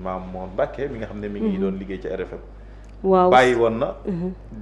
Mame Mor Mbacke mi nga xam ne mi ngi doon liggéey ci RFM. waaw bàyyi woon na.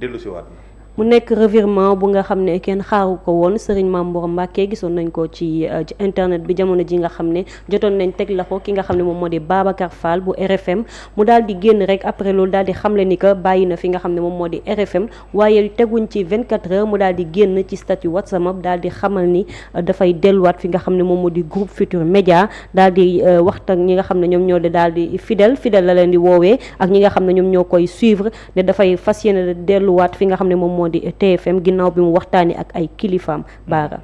dellu si waat na. mu nekk revirement bu nga xam ne kenn xaaru ko woon Serigne Mame Mor Mbacke gisoon nañ ko ci internet bi jamono ji nga xam ne jotoon nañ teg la ko ki nga xam ne moom moo di Babacar Fall bu RFM mu daal di génn rek après loolu daal di xamle ni que bàyyi na fi nga xam ne moom moo di RFM waaye teguñ ci 24 heures mu daal di génn ci statut WhatsApp am daal di xamal ni dafay delluwaat fi nga xam ne moom moo di groupe Futur Média daal di waxtaan ñi nga xam ne ñoom ñoo di daal di fidèle la leen di woowee ak ñi nga xam ne ñoom ñoo koy suivre ne dafay fas yéene delluwaat fi nga xam ne moom moo di TFM ginnaaw bi mu waxtaanee ak ay kilifaam baara.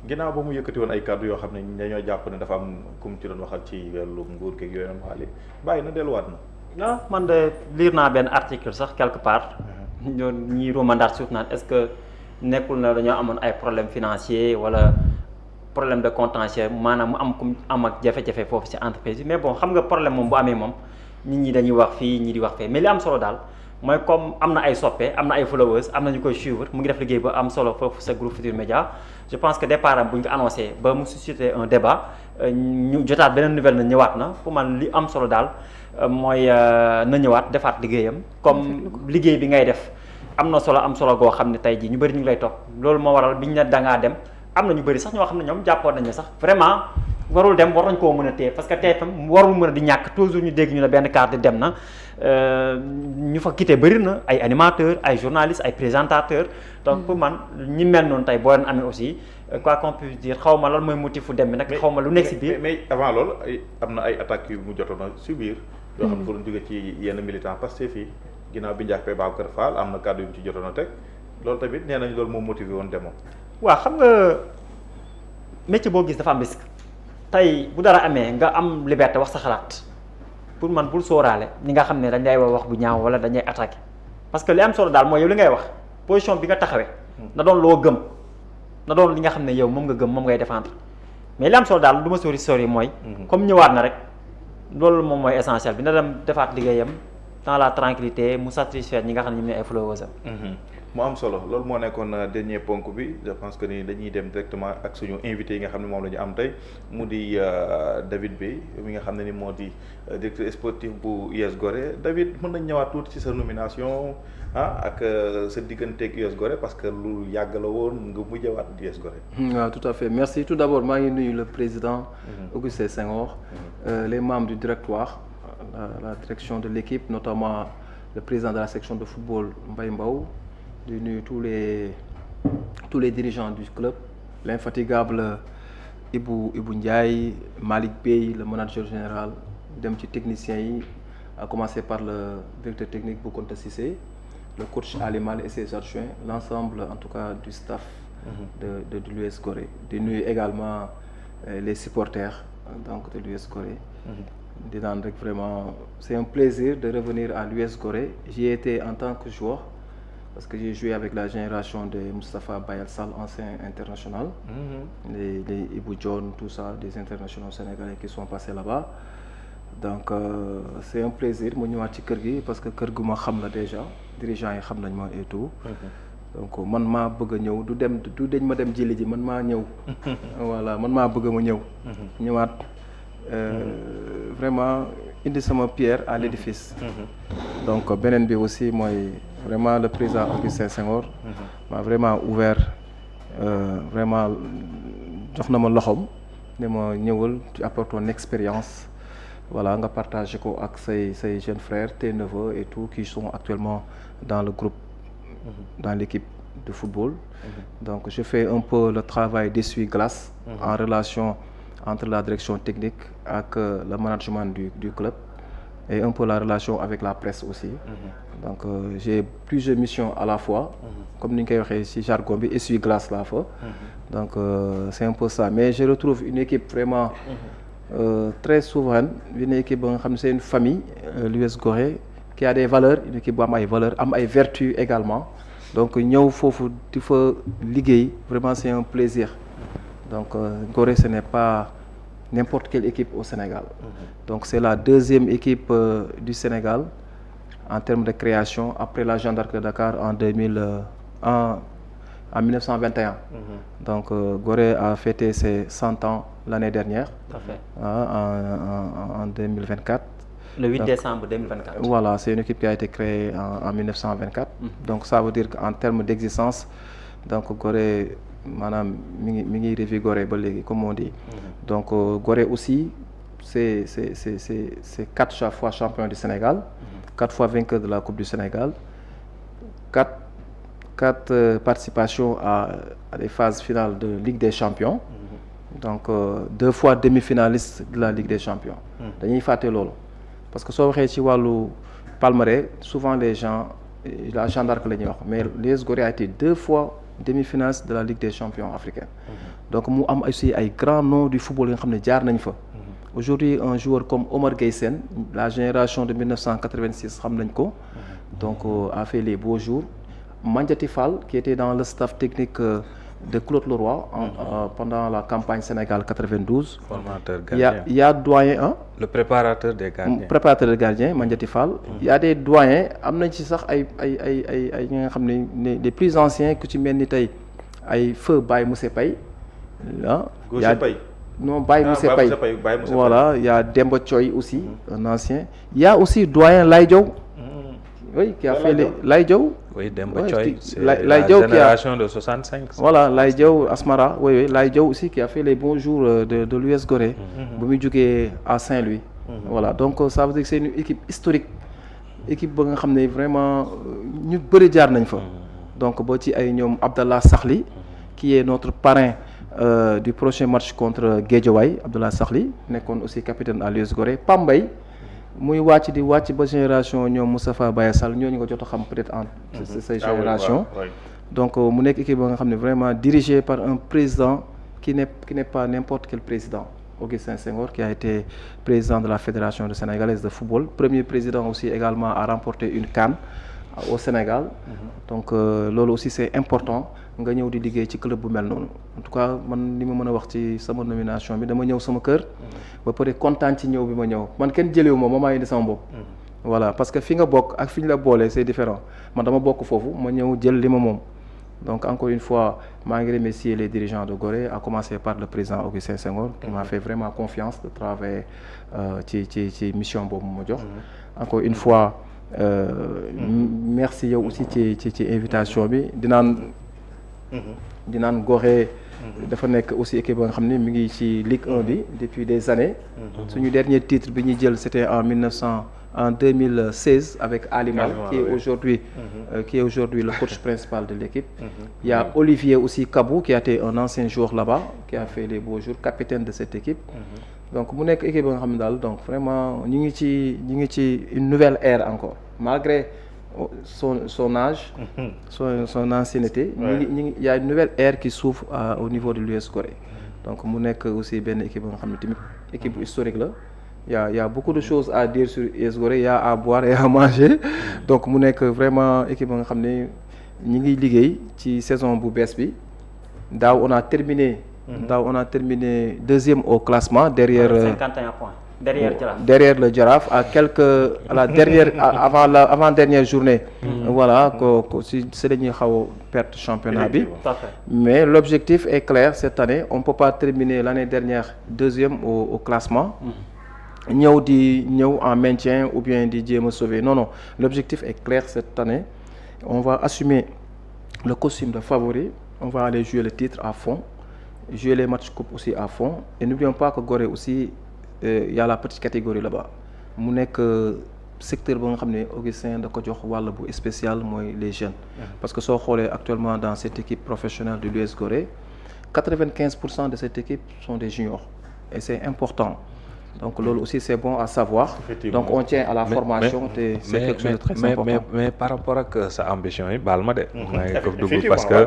ginnaaw ba mu yëkkati woon ay kàddu yoo xam ne dañoo jàpp ne dafa am ku mu ci doon waxal ci wàllu nguur gi yooyu noonu bàyyi na delluwaat na. non man de lire naa benn article sax quelque part. ñoom ñii romandaat suuf naan est-ce que nekkul na dañoo amoon ay problème financier wala problème de contentieux maanaam mu am ku am ak jafe-jafe foofu ci entreprise bi mais bon xam nga problème moom bu amee moom nit ñi dañuy wax fii ñi di wax fee mais li am solo daal. mooy comme am na ay soppe am na ay followers am na ñu koy suivre mu ngi def liggéey ba am solo foofu sa groupe Futur Média je pense que départ am bu ñu ko annoncé ba mu suscité un débat ñu jotaat beneen nouvelle na ñëwaat na pour man li am solo daal mooy na ñëwaat defaat liggéeyam comme liggéey bi ngay def am na solo goo xam ne tey jii ñu bëri ñu ngi lay topp loolu moo waral biñ ne dangaa dem am na ñu bëri sax ñoo xam ne ñoom jàppoon nañ ne sax vraiment warul dem war nañ koo mën a téye parce que TFM warul mën a di ñàkk toujours ñu dégg ñu ne benn carte dem na ñu fa quitté bëri na ay animateurs ay journalistes ay présentateurs donc pour man ñi mel noonu tey boo leen amee aussi quoi qu'on puisse dire xaw ma lan mooy motifu dem bi nag xaw ma lu nekk si biir mais avant loolu am na ay attaques yu mu jotoon a subir yoo xam ne ko doon jóge ci yenn militants Pastef fii ginnaaw bi njàppee Babacar Fall am na kàddu yu mu ci jotoon a teg loolu tamit nee nañ loolu moo motivé woon demoon. waaw xam nga métier boo gis dafa am risque tey bu dara amee nga am liberté wax sa xalaat pour man bul sóoraale ñi nga xam ne dañ lay wax bu ñaaw wala dañ lay attaqué parce que li am solo daal mooy yow li ngay wax position bi nga taxawee na doon loo gëm na doon li nga xam ne yow moom nga gëm moom ngay défendre mais li am solo daal du ma sori mooy comme ñëwaat na rek loolu moom mooy essentiel bi na dem defaat liggéeyam dans la tranquillité mu satisfaire ñi nga xam ne ñoom ñooy ay followers am mu am solo loolu moo nekkoon dernier ponk bi je pense que ni dañuy dem directement ak suñu invité yi nga xam ne moom la ñu am tey mu di David Beye mi nga xam ne ni moo di directeur sportif bu US Gorée David mën nañ ñëwaat tuuti ci sa nomination ak sa digganteeg US Gorée parce que lu yàgg la woon nga mujjewaat US Gorée. waaw tout à fait merci tout d'abord maa ngi nuyu le président Augustin Senghor les membres du directoire la direction de l'équipe notamment le président de la section de football Mbaye Mbow. di nuyu tous les dirigeants du club l'infatigable Ibou Ndiaye Malick Bey le manager général dem ci techniciens yi à commencer par le directeur technique Boukounta Cissé le coach Ali Mal et ses adjoints l'ensemble en tout cas du staff de l'US Gorée di nuyu également les supporters donc de l'US Gorée di naan rek vraiment c'est un plaisir de revenir à l'US Gorée j'y étais en tant que joueur parce que j'ai joué avec la génération de Moustapha Bayal Sall, ancien international, les Ibou John, tout ça, des internationaux sénégalais qui sont passés là-bas. Donc c'est un plaisir mu ñëwaat ci kër gi parce que kër gu ma xam la déjà dirigeants yi xam nañ ma et tout. Donc man maa bëgg a ñëw du dañ ma dem jëli ji man maa ñëw. Voilà man maa bëgg ma ñëw. ñëwaat vraiment indi sama pierre à l'édifice. Donc beneen bi aussi mooy. Vraiment le président Augustin Senghor m'a vraiment ouvert vraiment jox na ma loxoom ne ma ñëwal tu apportes ton expérience voilà nga partagé ko ak say jeunes frères tes neveux et tout qui sont actuellement dans le groupe dans l'équipe de football donc je fais un peu le travail d'essuie-glace en relation entre la direction technique ak le management du club et un peu la relation avec la presse aussi donc j'ai plusieurs missions à la fois comme ni ñu koy waxee ci jargon bi essuie-glace laa fa donc c'est un peu ça mais je retrouve une équipe vraiment très souveraine une équipe ba nga xam ne c'est une famille l'US Gorée qui a des valeurs une équipe bu am ay valeurs am ay vertus également donc ñëw foofu di fa liggéey vraiment c'est un plaisir donc Gorée ce n'est pas n'importe quelle équipe au Sénégal donc c'est la deuxième équipe du Sénégal en termes de création après la Jeanne d'Arc de Dakar en 1921 donc Gorée a fêté ses 100 ans l'année dernière en 2024 Le 8 décembre 2024. Voilà, c'est une équipe qui a été créée en 1924. Donc ça veut dire qu'en termes d'existence, donc Gorée maanaam mi ngi revigoré ba léegi comme on dit. Donc Gorée aussi c'est 4 fois champion du Sénégal, 4 fois vainqueur de la Coupe du Sénégal, 4 participations à des phases finales de Ligue des Champions. Donc 2 fois demi-finaliste de la Ligue des Champions. dañuy fàtte loolu parce que soo waxee ci wàllu palmarès souvent les gens la Jeanne d'Arc la ñuy wax mais l'US Gorée a été 2 fois demi-finaliste de la Ligue des Champions africaine. Donc mu am aussi ay grands noms du football yi nga xam ne jaar nañ fa. Aujourd'hui un joueur comme Omar Gueye Sène, la génération de 1986 xam nañ ko. Donc a fait les beaux jours. Mandiati Fall qui était dans le staff technique de Claude Leroy pendant la campagne Sénégal 92. Formateur gardien. Il y a doyen le préparateur des gardiens. Préparateur des gardiens Mandiati Fall. Il y a des doyens am nañ ci sax ay ñi nga xam ne les plus anciens ku ci mel ni tey ay feu Baye Moussé Paye Gauche Paye. Non, Baye Moussé Paye. Voilà, il y a Demba Thioy aussi, un ancien. Il y a aussi doyen Laye Diaw. Oui, qui a fait les Laye Diaw. Oui, Demba Thioy, c'est Laye la Diaw génération de 65. Voilà, Laye Diaw Asmara, oui, Laye Diaw aussi qui a fait les bons jours de l'US Gorée. Bu muy jógee à Saint-Louis. Voilà, donc ça veut dire que c'est une équipe historique. Équipe ba nga xam ne vraiment ñu bëri jaar nañ fa. Donc boo ci ay ñoom Abdallah Sakhli qui est notre parrain du prochain match contre Guédiawaye, Abdallah Sakhli nekkoon aussi capitaine à l'US Gorée. Pambay muy wàcc di wàcc ba génération ñoom Moustapha Baye Sall ñooñu nga jot a xam peut-être en ces génération. Donc mu nekk équipe ba nga xam ne vraiment dirigée par un président qui n'est pas n'importe quel président. Augustin Senghor qui a été président de la Fédération sénégalaise de football, premier président aussi également à remporter une CAN au Sénégal. Donc loolu aussi c'est important nga ñëw di liggéey ci club bu mel noonu. En tout cas man li ma mën a wax ci sama nomination bi dama ñëw sama kër ba pare kontaan ci ñëw bi ma ñëw man kenn jëlewu ma maa indi sama bopp. Voilà parce que fi nga bokk ak fi ñu la boolee c'est différent man dama bokk foofu ma ñëw jël li ma moom. Donc encore une fois maa ngi remercier les dirigeants de Gorée à commencer par le président Augustin Senghor qui m'a fait vraiment confiance de travailler ci mission boobu ma jox. Encore une fois merci yow aussi ci invitation bi dinaan Gorée dafa nekk aussi équipe ba nga xam ne mi ngi ci Ligue 1 bi depuis des années. Suñu dernier titre bi ñuy jël c'était en 2016 avec Ali Mal qui est aujourd'hui le coach principal de l'équipe. Il y a Olivier aussi Kabou qui a été un ancien joueur là-bas qui a fait les beaux jours, capitaine de cette équipe. Donc mu nekk équipe ba nga xam ne daal donc vraiment ñu ngi ci une nouvelle ère encore malgré son âge, son ancienneté. Il y a une nouvelle ère qui s'ouvre au niveau de l'US Gorée. Donc mu nekk aussi benn équipe ba nga xam ne tamit équipe historique la. Il y a beaucoup de choses à dire sur US Gorée, il y a à boire et à manger. Donc mu nekk vraiment équipe ba nga xam ne ñi ngi liggéey ci saison bu bees bi. Daaw on a terminé deuxième au classement derrière 51 points derrière le Jaraaf à la dernière avant dernière journée. Voilà ko si dañuy xaw a perte championnat bi. Mais l'objectif est clair cette année, on peut pas terminer l'année dernière deuxième au classement. ñëw en maintien ou bien di jéem a sauver non l'objectif est clair cette année, on va assumer le costume de favori, on va aller jouer le titre à fond, jouer les matchs coupe aussi à fond et n'oublions pas que Gorée aussi il y a la petite catégorie là-bas mu nekk secteur ba nga xam ne Augustin da ko jox wàll bu spécial mooy les jeunes parce que soo xoolee actuellement dans cette équipe professionnelle de l'US Gorée 95% de cette équipe sont des juniors et c'est important. Donc loolu aussi c'est bon à savoir. Donc on tient à la formation te c'est quelque chose de très important. Mais par rapport ak sa ambition yi baal ma de. maa ngi ko dugg parce que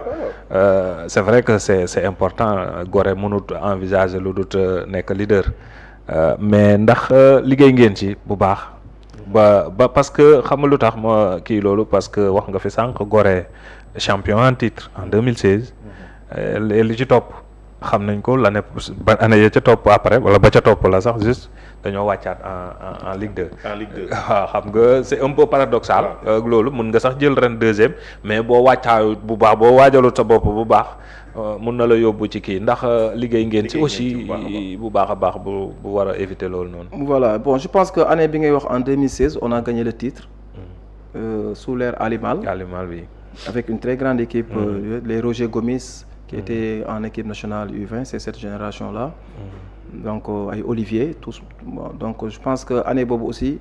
c'est vrai que c'est important Gorée mënut envisager lu dut nekk leader mais ndax liggéey ngeen ci bu baax ba parce que xam nga lu tax ma kii loolu parce que wax nga fi sànq Gorée champion en titre en 2016 li ci topp. xam nañ ko l'année ba année ya ca topp après wala ba ca topp la sax juste dañoo wàccaat en Ligue 2. en Ligue 2 waaw xam nga c'est un peu paradoxal. loolu mun nga sax jël ren deuxième mais boo wàccaayut bu baax boo waajalut sa bopp bu baax mun na la yóbbu ci kii ndax liggéey ngeen ci aussi bu baax a baax bu war a éviter loolu noonu. Voilà, bon, je pense que année bi ngay wax en 2016 on a gagné le titre sous l'ère Ali Mal, oui. avec une très grande équipe, les Roger Gomis qui était en équipe nationale U20, c'est cette génération-là. Donc ay Olivier tous. Bon, donc je pense que année boobu aussi